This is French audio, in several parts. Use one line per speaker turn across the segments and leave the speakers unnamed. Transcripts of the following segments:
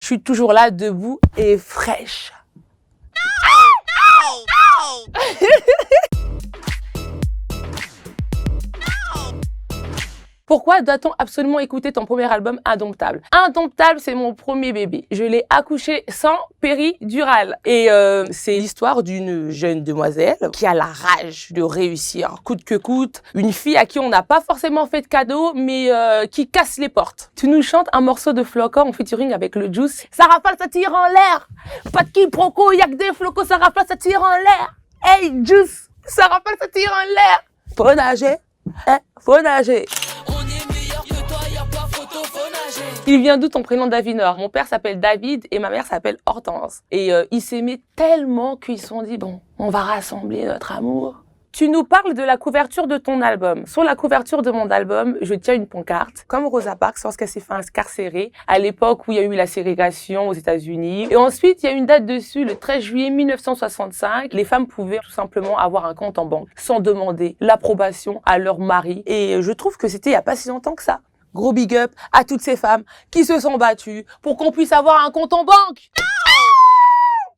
suis toujours là, debout et fraîche. Pourquoi doit-on absolument écouter ton premier album Indomptable? Indomptable, c'est mon premier bébé. Je l'ai accouché sans péridurale. Et c'est l'histoire d'une jeune demoiselle qui a la rage de réussir coûte que coûte. Une fille à qui on n'a pas forcément fait de cadeau, mais qui casse les portes. Tu nous chantes un morceau de Flocon en featuring avec le Juice. Ça rafale, ça tire en l'air. Pas de quiproquo, y'a que des flocos, ça rafale, ça tire en l'air. Hey Juice, ça rafale, ça tire en l'air. Faut nager, faut nager. Il vient d'où ton prénom Davinor? Mon père s'appelle David et ma mère s'appelle Hortense. Et ils s'aimaient tellement qu'ils se sont dit, bon, on va rassembler notre amour. Tu nous parles de la couverture de ton album. Sur la couverture de mon album, je tiens une pancarte, comme Rosa Parks lorsqu'elle s'est fait incarcérer, à l'époque où il y a eu la ségrégation aux États-Unis. Et ensuite, il y a une date dessus, le 13 juillet 1965. Les femmes pouvaient tout simplement avoir un compte en banque sans demander l'approbation à leur mari. Et je trouve que c'était il n'y a pas si longtemps que ça. Gros big up à toutes ces femmes qui se sont battues pour qu'on puisse avoir un compte en banque.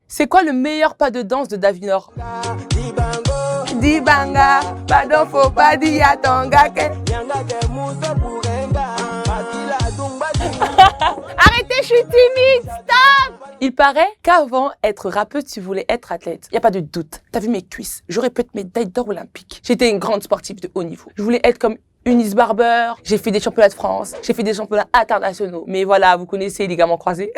C'est quoi le meilleur pas de danse de Davinor? Dibanga, pardon, faut pas dire à ton gars que... Arrêtez, je suis timide, stop! Il paraît qu'avant, être rappeuse, tu voulais être athlète. Y a pas de doute. T'as vu mes cuisses? J'aurais pu être médaille d'or olympique. J'étais une grande sportive de haut niveau. Je voulais être comme Eunice Barber, j'ai fait des championnats de France, j'ai fait des championnats internationaux. Mais voilà, vous connaissez les ligaments croisés.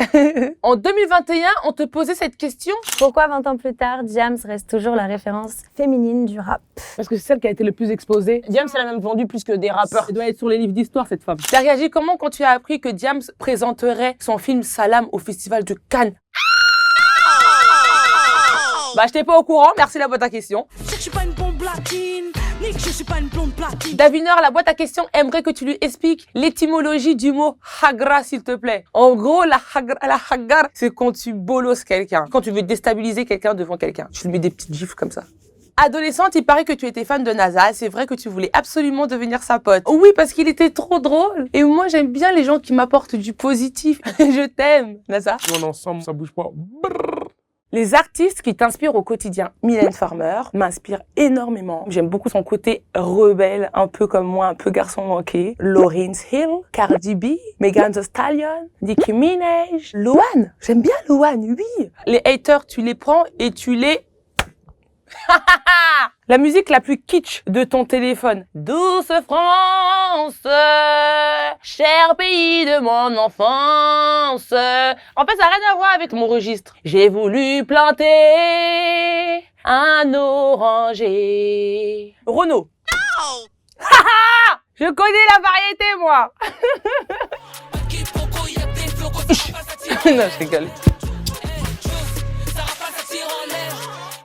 En 2021, on te posait cette question.
Pourquoi 20 ans plus tard, Diams reste toujours la référence féminine du rap?
Parce que c'est celle qui a été le plus exposée.
Diams, elle a même vendu plus que des rappeurs.
Elle doit être sur les livres d'histoire, cette femme. T'as réagi comment quand tu as appris que Diams présenterait son film Salam au Festival de Cannes? Bah, je t'ai pas au courant. Merci la boîte à questions.
Je suis pas une bombe platine, ni que je suis pas une blonde platine.
Davinor, la boîte à questions aimerait que tu lui expliques l'étymologie du mot hagra, s'il te plaît. En gros, la hagar, c'est quand tu bolosses quelqu'un, quand tu veux déstabiliser quelqu'un devant quelqu'un. Tu lui mets des petites gifles comme ça. Adolescente, il paraît que tu étais fan de NASA. C'est vrai que tu voulais absolument devenir sa pote. Oui, parce qu'il était trop drôle. Et moi, j'aime bien les gens qui m'apportent du positif. Je t'aime, NASA.
On est ensemble, ça bouge pas. Brrr.
Les artistes qui t'inspirent au quotidien. Mylène Farmer m'inspire énormément. J'aime beaucoup son côté rebelle, un peu comme moi, un peu garçon manqué. Lauryn Hill, Cardi B, Megan Thee Stallion, Nicki Minaj, Louane. J'aime bien Louane, oui. Les haters, tu les prends et tu les... La musique la plus kitsch de ton téléphone. Douce France, cher pays de mon enfance. En fait, ça n'a rien à voir avec mon registre. J'ai voulu planter un oranger. Renaud. Je connais la variété, moi. Non, je rigole.